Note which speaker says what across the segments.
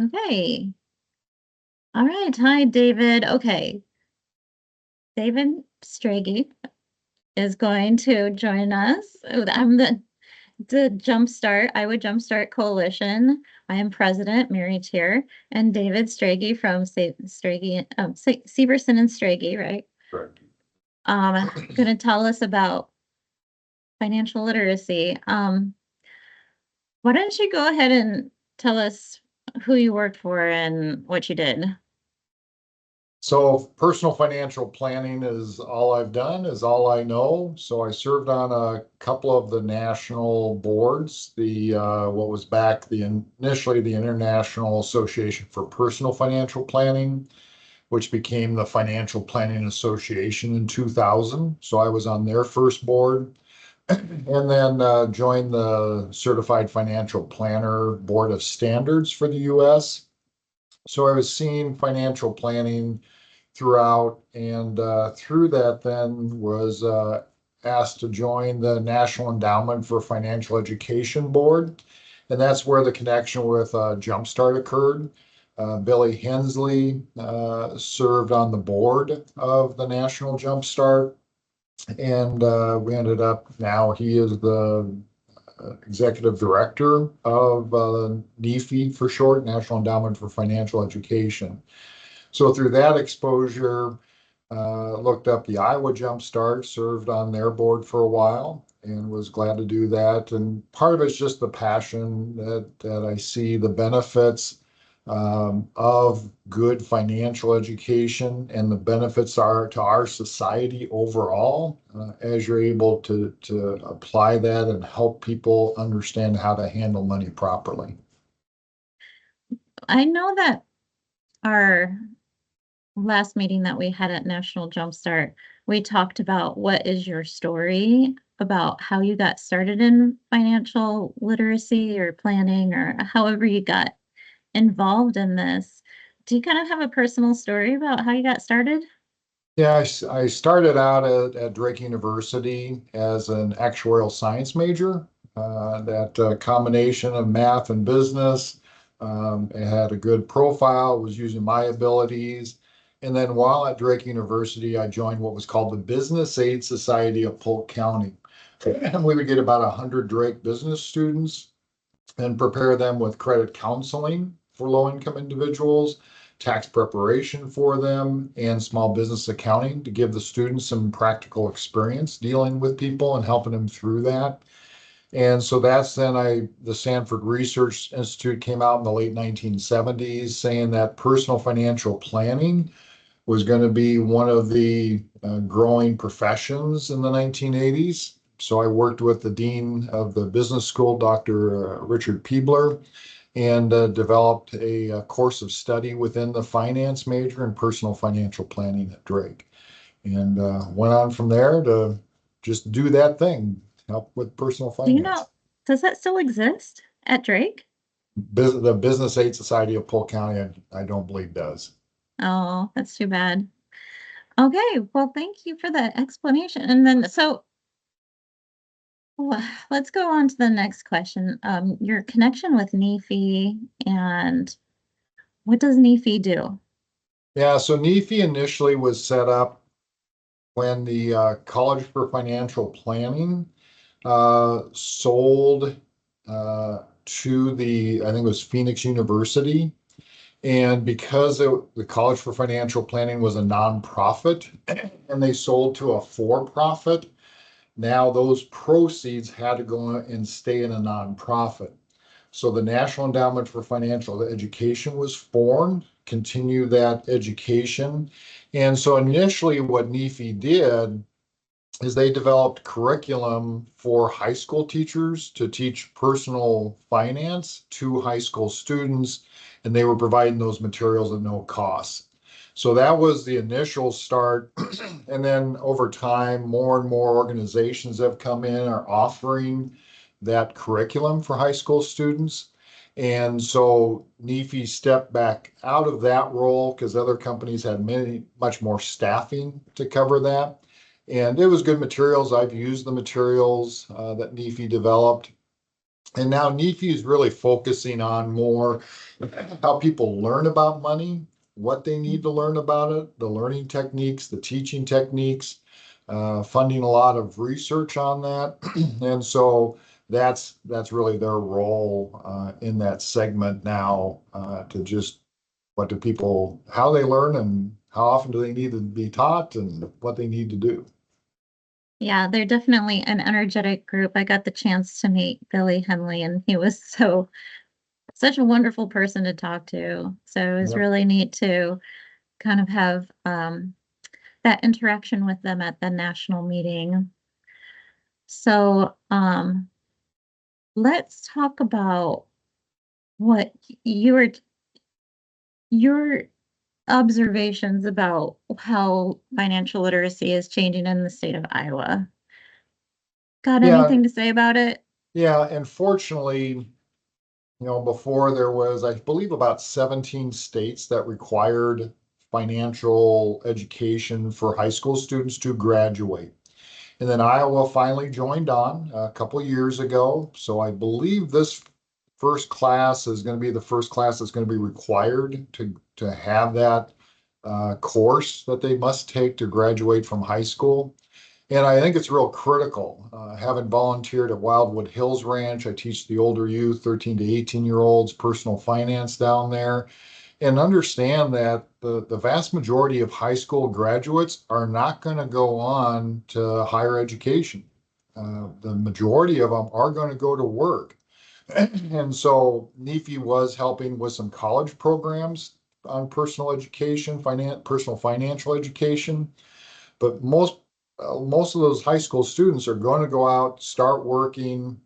Speaker 1: Okay. All right. Hi, David. Okay. David Strege is going to join us. I'm the Iowa Jumpstart Coalition. I am President Mary Teare and David Strege from Severson and Strege, right?
Speaker 2: Correct.
Speaker 1: Going to tell us about financial literacy. Why don't you go ahead and tell us who you worked for and what you did?
Speaker 2: So personal financial planning is all I've done, is all I know. So I served on a couple of the national boards, what was back initially the International Association for Personal Financial Planning, which became the Financial Planning Association in 2000. So I was on their first board. And then joined the Certified Financial Planner Board of Standards for the US. So I was seeing financial planning throughout, and through that then was asked to join the National Endowment for Financial Education Board. And that's where the connection with Jumpstart occurred. Billy Hensley served on the board of the National Jumpstart, and we ended up, now he is the executive director of NEFI for short, National Endowment for Financial Education. So through that exposure, looked up the Iowa Jumpstart, served on their board for a while, and was glad to do that. And part of it's just the passion that I see the benefits of good financial education, and the benefits are to our society overall, as you're able to apply that and help people understand how to handle money properly.
Speaker 1: I know that our last meeting that we had at National Jumpstart, we talked about what is your story about how you got started in financial literacy or planning or however you got involved in this. Do you kind of have a personal story about how you got started?
Speaker 2: Yeah, I started out at Drake University as an actuarial science major. That combination of math and business, it had a good profile, was using my abilities. And then while at Drake University, I joined what was called the Business Aid Society of Polk County. And we would get about 100 Drake business students and prepare them with credit counseling for low-income individuals, tax preparation for them, and small business accounting to give the students some practical experience dealing with people and helping them through that. And so that's the Sanford Research Institute came out in the late 1970s saying that personal financial planning was going to be one of the growing professions in the 1980s. So I worked with the dean of the business school, Dr. Richard Peebler, and developed a course of study within the finance major in personal financial planning at Drake. And went on from there to just do that thing, help with personal
Speaker 1: Do you
Speaker 2: finance.
Speaker 1: know, does that still exist at Drake?
Speaker 2: The Business Aid Society of Polk County, I don't believe does.
Speaker 1: Oh, that's too bad. Okay, well, thank you for that explanation. And then, so let's go on to the next question. Your connection with NEFI and what does NEFI do?
Speaker 2: Yeah, so NEFI initially was set up when the College for Financial Planning sold to I think it was Phoenix University. And because the College for Financial Planning was a nonprofit and they sold to a for-profit, now those proceeds had to go and stay in a nonprofit. So the National Endowment for Financial Education was formed, continue that education. And so initially what NEFI did is they developed curriculum for high school teachers to teach personal finance to high school students, and they were providing those materials at no cost. So that was the initial start. And then over time, more and more organizations have come in, are offering that curriculum for high school students. And so NEFI stepped back out of that role because other companies had much more staffing to cover that. And it was good materials. I've used the materials that NEFI developed. And now NEFI is really focusing on more how people learn about money, what they need to learn about it, the learning techniques, the teaching techniques, funding a lot of research on that. And so that's really their role in that segment now, to just what do people, how they learn and how often do they need to be taught and what they need to do.
Speaker 1: Yeah, they're definitely an energetic group. I got the chance to meet Billy Henley, and he was such a wonderful person to talk to. So it was
Speaker 2: Yep.
Speaker 1: really neat to kind of have that interaction with them at the national meeting. So let's talk about what your observations about how financial literacy is changing in the state of Iowa. Got
Speaker 2: Yeah,
Speaker 1: anything to say about it?
Speaker 2: yeah, and fortunately, before there was, I believe, about 17 states that required financial education for high school students to graduate. And then Iowa finally joined on a couple years ago. So I believe this first class is going to be the first class that's going to be required to have that course that they must take to graduate from high school. And I think it's real critical. Having volunteered at Wildwood Hills Ranch, I teach the older youth, 13 to 18-year-olds, personal finance down there, and understand that the vast majority of high school graduates are not going to go on to higher education. The majority of them are going to go to work. And so NEFI was helping with some college programs on personal education, personal financial education. But most of those high school students are going to go out, start working,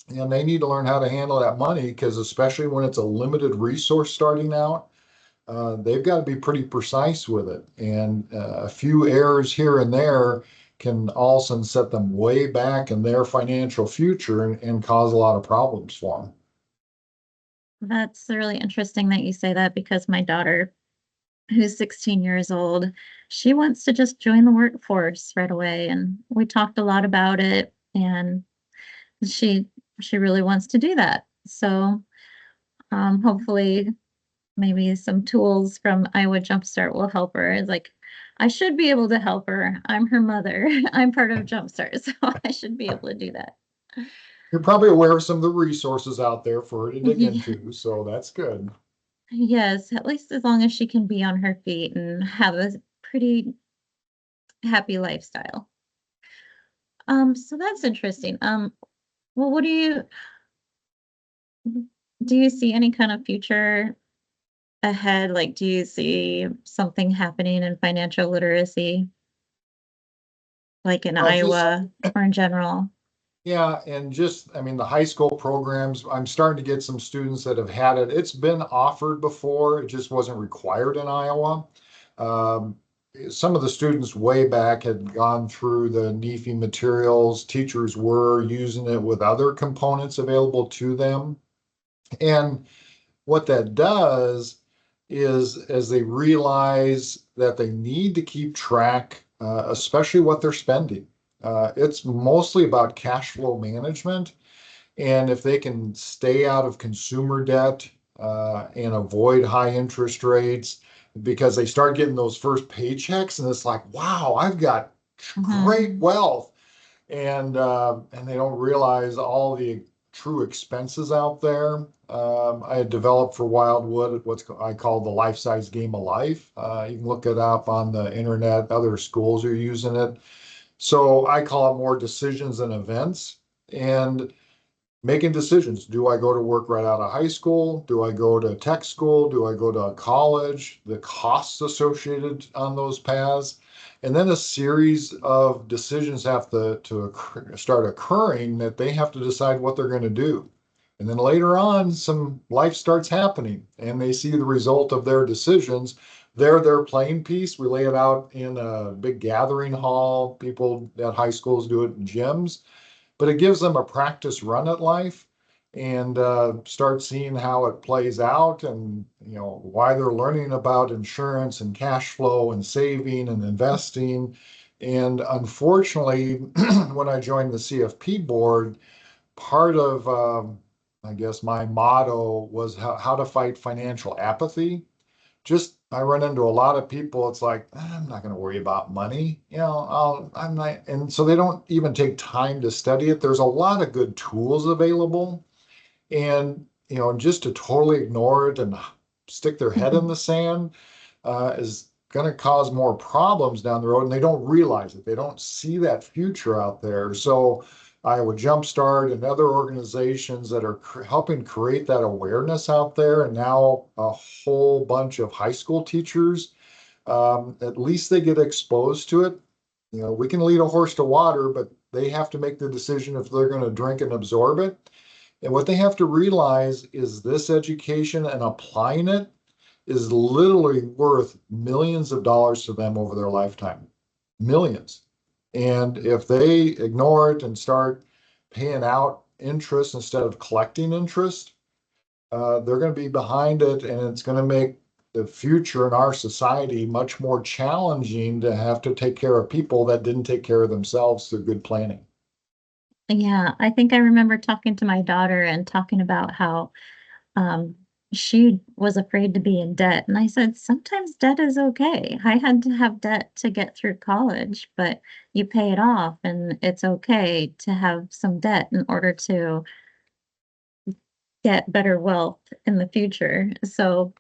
Speaker 2: and they need to learn how to handle that money because especially when it's a limited resource starting out, they've got to be pretty precise with it. And a few errors here and there can all of a sudden set them way back in their financial future and cause a lot of problems for them.
Speaker 1: That's really interesting that you say that because my daughter, who's 16 years old, she wants to just join the workforce right away. And we talked a lot about it, and she she really wants to do that. So hopefully maybe some tools from Iowa Jumpstart will help her. It's like I should be able to help her. I'm her mother. I'm part of Jumpstart, so I should be able to do that.
Speaker 2: You're probably aware of some of the resources out there for her to dig
Speaker 1: Yeah.
Speaker 2: into, so that's good.
Speaker 1: Yes, at least as long as she can be on her feet and have a pretty happy lifestyle. So that's interesting. Well, what do you see any kind of future ahead? Like, do you see something happening in financial literacy, like in
Speaker 2: Just
Speaker 1: Iowa or in general?
Speaker 2: Yeah, and just, I mean, the high school programs, I'm starting to get some students that have had it. It's been offered before, it just wasn't required in Iowa. Um, some of the students way back had gone through the NEFI materials. Teachers were using it with other components available to them. And what that does is as they realize that they need to keep track, especially what they're spending. It's mostly about cash flow management. And if they can stay out of consumer debt and avoid high interest rates, because they start getting those first paychecks and it's like, wow, I've got great
Speaker 1: Hmm.
Speaker 2: wealth and they don't realize all the true expenses out there. I had developed for Wildwood what's I call the life size game of life. You can look it up on the internet. Other schools are using it. So I call it more decisions and events. And making decisions. Do I go to work right out of high school? Do I go to tech school? Do I go to college? The costs associated on those paths. And then a series of decisions have to start occurring that they have to decide what they're going to do. And then later on, some life starts happening and they see the result of their decisions. They're their playing piece. We lay it out in a big gathering hall. People at high schools do it in gyms, but it gives them a practice run at life and start seeing how it plays out and why they're learning about insurance and cash flow and saving and investing. And unfortunately, when I joined the CFP board, part of, I guess, my motto was how to fight financial apathy. Just I run into a lot of people. It's like, I'm not going to worry about money. I'm not. And so they don't even take time to study it. There's a lot of good tools available. And, just to totally ignore it and stick their head in the sand is going to cause more problems down the road. And they don't realize it. They don't see that future out there. So Iowa Jumpstart and other organizations that are helping create that awareness out there. And now a whole bunch of high school teachers, at least they get exposed to it. We can lead a horse to water, but they have to make the decision if they're going to drink and absorb it. And what they have to realize is this education and applying it is literally worth millions of dollars to them over their lifetime. Millions. And if they ignore it and start paying out interest instead of collecting interest, they're going to be behind it, and it's going to make the future in our society much more challenging to have to take care of people that didn't take care of themselves through good planning.
Speaker 1: Yeah, I think I remember talking to my daughter and talking about how um, she was afraid to be in debt. And I said, sometimes debt is okay. I had to have debt to get through college, but you pay it off, and it's okay to have some debt in order to get better wealth in the future. So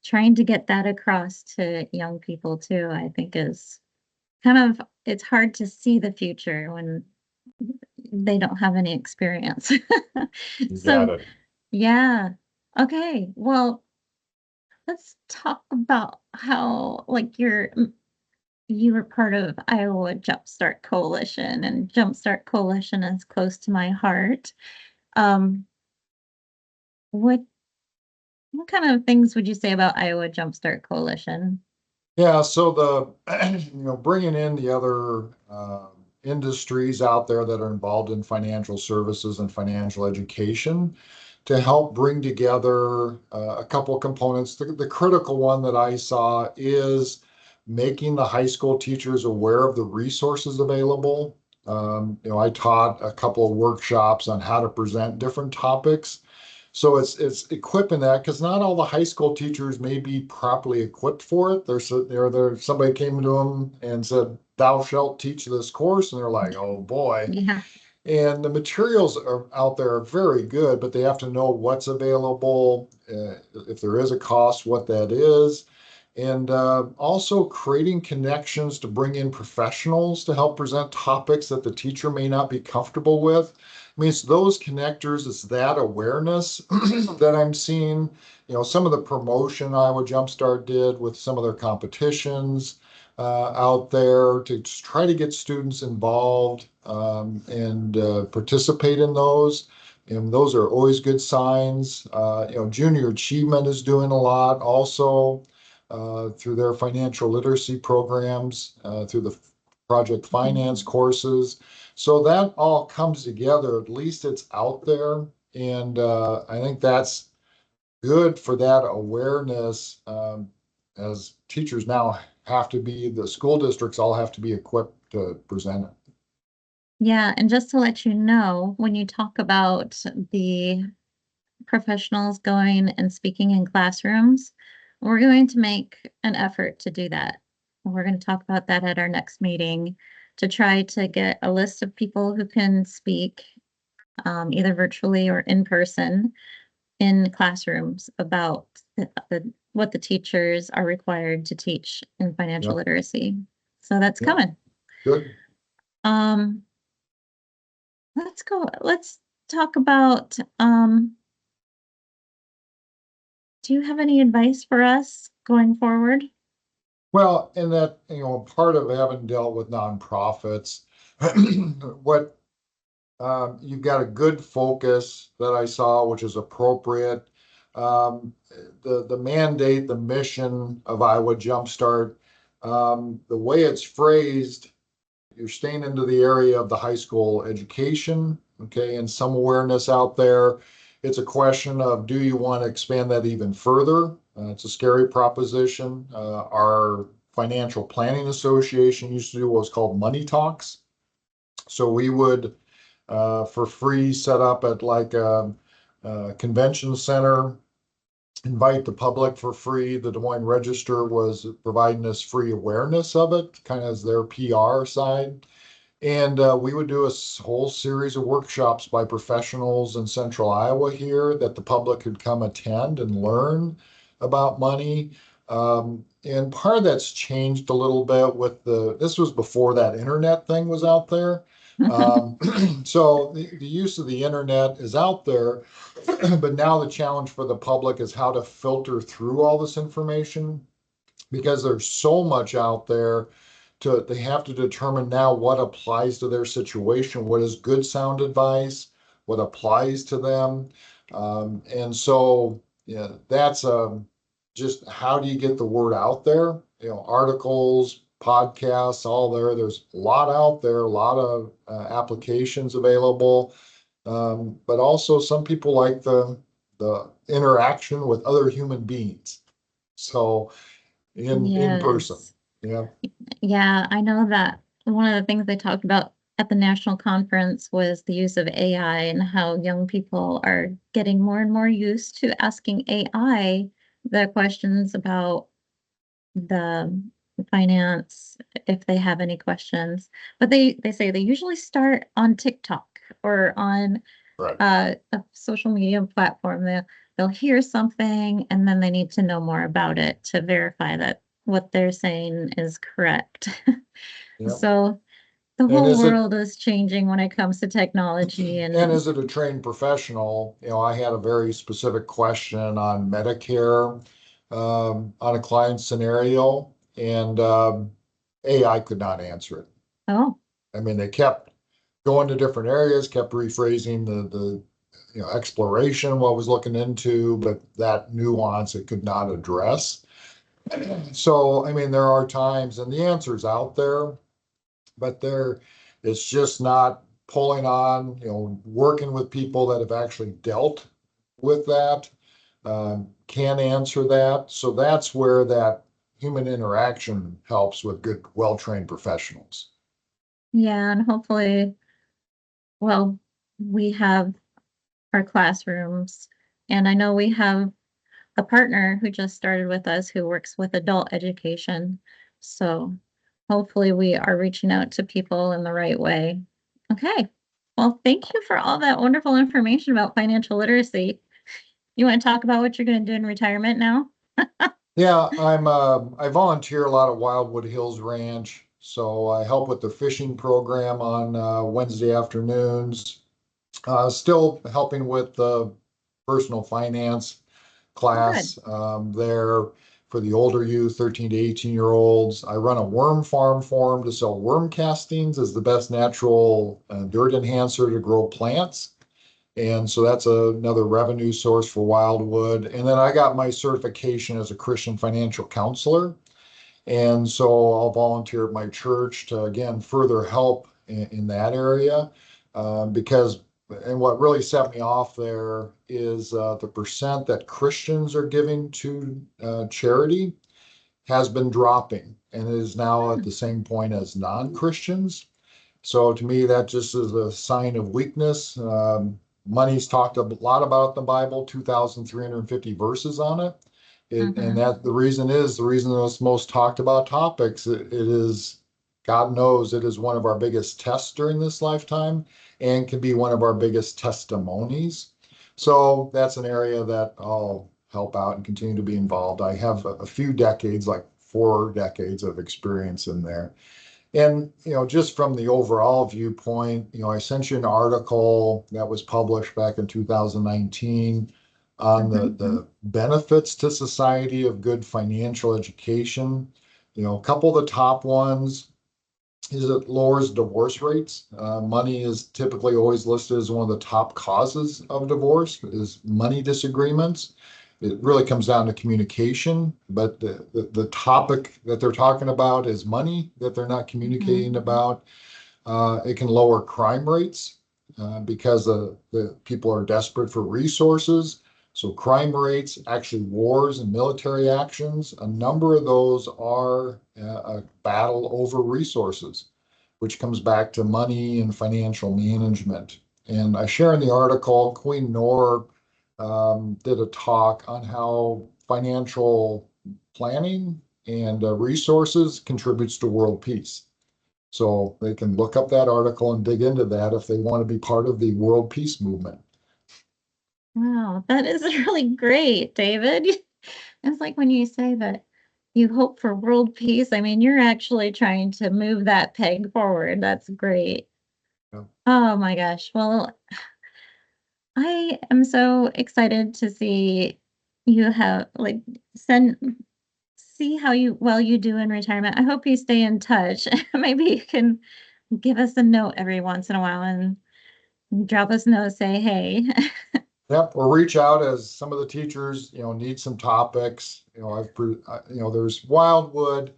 Speaker 1: trying to get that across to young people too, I think is it's hard to see the future when they don't have any experience.
Speaker 2: You got
Speaker 1: So,
Speaker 2: it.
Speaker 1: yeah. Okay. Well, let's talk about how, like, you were part of Iowa Jumpstart Coalition, and Jumpstart Coalition is close to my heart. Um, what what kind of things would you say about Iowa Jumpstart Coalition?
Speaker 2: Yeah, so bringing in the other industries out there that are involved in financial services and financial education to help bring together a couple of components. The critical one that I saw is making the high school teachers aware of the resources available. I taught a couple of workshops on how to present different topics. So it's equipping that because not all the high school teachers may be properly equipped for it. Somebody came to them and said, "Thou shalt teach this course," and they're like, "Oh boy."
Speaker 1: Yeah.
Speaker 2: And the materials are out there are very good, but they have to know what's available, if there is a cost, what that is, and also creating connections to bring in professionals to help present topics that the teacher may not be comfortable with. I mean, it's those connectors, it's that awareness that I'm seeing. Some of the promotion Iowa Jumpstart did with some of their competitions out there to try to get students involved and participate in those. And those are always good signs. Junior Achievement is doing a lot also through their financial literacy programs, through the project finance courses. So that all comes together. At least it's out there. And I think that's good for that awareness as teachers now the school districts all have to be equipped to present it.
Speaker 1: Yeah, and just to let you know, when you talk about the professionals going and speaking in classrooms, we're going to make an effort to do that. We're going to talk about that at our next meeting to try to get a list of people who can speak either virtually or in person in classrooms about what the teachers are required to teach in financial
Speaker 2: Yep,
Speaker 1: literacy. So that's
Speaker 2: yep,
Speaker 1: coming.
Speaker 2: good.
Speaker 1: Um, let's talk about do you have any advice for us going forward?
Speaker 2: Well, and that, part of having dealt with nonprofits, what you've got a good focus that I saw, which is appropriate. Um, the mandate, the mission of Iowa Jumpstart, the way it's phrased, you're staying into the area of the high school education, okay, and some awareness out there. It's a question of do you want to expand that even further? It's a scary proposition. Our Financial Planning Association used to do what was called money talks. So we would for free, set up at like a convention center, invite the public for free. The Des Moines Register was providing us free awareness of it, kind of as their PR side. And we would do a whole series of workshops by professionals in central Iowa here that the public could come attend and learn about money. And part of that's changed a little bit with this was before that internet thing was out there. Um, so the use of the internet is out there, but now the challenge for the public is how to filter through all this information because there's so much out there they have to determine now what applies to their situation, what is good sound advice, what applies to them. And so yeah, that's just how do you get the word out there? You know, articles, podcasts, all there. There's a lot out there, a lot of applications available. But also some people like the interaction with other human beings. So in person.
Speaker 1: Yes.
Speaker 2: Yeah.
Speaker 1: Yeah, I know that one of the things they talked about at the national conference was the use of AI and how young people are getting more and more used to asking AI the questions about the finance if they have any questions. But they say they usually start on TikTok or on
Speaker 2: Right.
Speaker 1: a social media platform. They'll hear something and then they need to know more about it to verify that what they're saying is correct.
Speaker 2: Yeah.
Speaker 1: So the
Speaker 2: And
Speaker 1: whole
Speaker 2: is it
Speaker 1: world is changing when it comes to technology
Speaker 2: and
Speaker 1: and
Speaker 2: is it a trained professional? You know, I had a very specific question on Medicare on a client scenario, and AI could not answer it.
Speaker 1: oh,
Speaker 2: I mean, they kept going to different areas, kept rephrasing the exploration what I was looking into, but that nuance it could not address. So, I mean, there are times, and the answer's out there, but it's just not pulling on, working with people that have actually dealt with that, can answer that. So that's where that human interaction helps with good, well-trained professionals.
Speaker 1: yeah, and hopefully, well, we have our classrooms, and I know we have a partner who just started with us who works with adult education. So hopefully we are reaching out to people in the right way. Okay. Well, thank you for all that wonderful information about financial literacy. You want to talk about what you're going to do in retirement now?
Speaker 2: Yeah, I volunteer a lot at Wildwood Hills Ranch, so I help with the fishing program on Wednesday afternoons. Still helping with the personal finance
Speaker 1: Oh, good.
Speaker 2: class there for the older youth, 13 to 18-year-olds. I run a worm farm for them to sell worm castings as the best natural dirt enhancer to grow plants. And so that's another revenue source for Wildwood. And then I got my certification as a Christian financial counselor. And so I'll volunteer at my church to, again, further help in that area. Because, and what really set me off there is the percent that Christians are giving to charity has been dropping and is now at
Speaker 1: Hmm.
Speaker 2: the same point as non-Christians. So to me, that just is a sign of weakness. Money's talked a lot about in the Bible, 2,350 verses on it. And
Speaker 1: Mm-hmm.
Speaker 2: that the reason it's most talked about topics, it is, God knows it is one of our biggest tests during this lifetime and can be one of our biggest testimonies. So that's an area that I'll help out and continue to be involved. I have a few decades, like 4 decades of experience in there. And, just from the overall viewpoint, I sent you an article that was published back in 2019 on
Speaker 1: Mm-hmm.
Speaker 2: the benefits to society of good financial education. A couple of the top ones is it lowers divorce rates. Money is typically always listed as one of the top causes of divorce is money disagreements. It really comes down to communication, but the topic that they're talking about is money that they're not communicating
Speaker 1: Mm-hmm.
Speaker 2: about. It can lower crime rates because the people are desperate for resources. So crime rates, actually wars and military actions, a number of those are a battle over resources, which comes back to money and financial management. And I share in the article, Queen Noor did a talk on how financial planning and resources contributes to world peace. So they can look up that article and dig into that if they want to be part of the world peace movement.
Speaker 1: Wow, that is really great, David. It's like when you say that you hope for world peace. I mean, you're actually trying to move that peg forward. That's great.
Speaker 2: Yeah.
Speaker 1: Oh my gosh. Well, I am so excited to see you have like send see how you do in retirement. I hope you stay in touch. Maybe you can give us a note every once in a while and drop us a note, say hey.
Speaker 2: Yep, or reach out as some of the teachers, need some topics. There's Wildwood.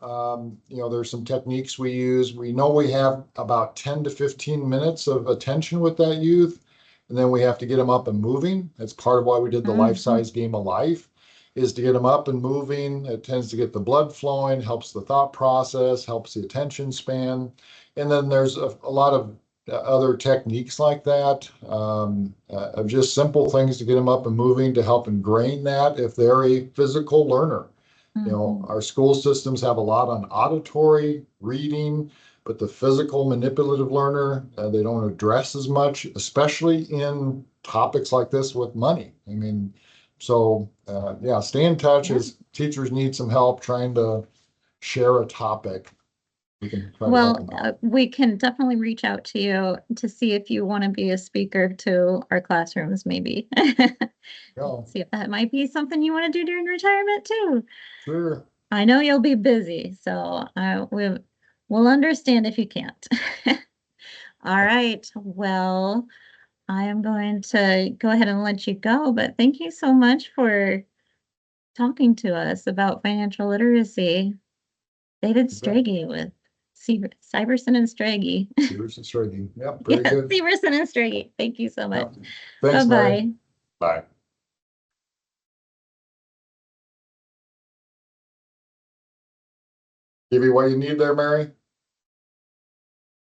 Speaker 2: There's some techniques we use. We know we have about 10 to 15 minutes of attention with that youth, and then we have to get them up and moving. That's part of why we did the
Speaker 1: Mhm.
Speaker 2: life-size game of life, is to get them up and moving. It tends to get the blood flowing, helps the thought process, helps the attention span. And then there's a lot of other techniques like that, of just simple things to get them up and moving to help ingrain that if they're a physical learner.
Speaker 1: Mhm.
Speaker 2: Our school systems have a lot on auditory reading, but the physical manipulative learner, they don't address as much, especially in topics like this with money. I mean, so yeah, stay in touch
Speaker 1: Yeah.
Speaker 2: as teachers need some help trying to share a topic. We can try to help
Speaker 1: Well,
Speaker 2: them out.
Speaker 1: we can definitely reach out to you to see if you want to be a speaker to our classrooms, maybe.
Speaker 2: Yeah,
Speaker 1: See if that might be something you want to do during retirement too.
Speaker 2: sure.
Speaker 1: I know you'll be busy, so we'll understand if you can't. All right. Well, I am going to go ahead and let you go, but thank you so much for talking to us about financial literacy. David
Speaker 2: You bet.
Speaker 1: Strege with Cyberson and Strage.
Speaker 2: Yours is striking. Yep, very
Speaker 1: Yes,
Speaker 2: good.
Speaker 1: Severson and Strage. Thank you so much.
Speaker 2: Yep. Thanks, Mary.
Speaker 1: Bye-bye.
Speaker 2: Bye. Give you what you need there, Mary?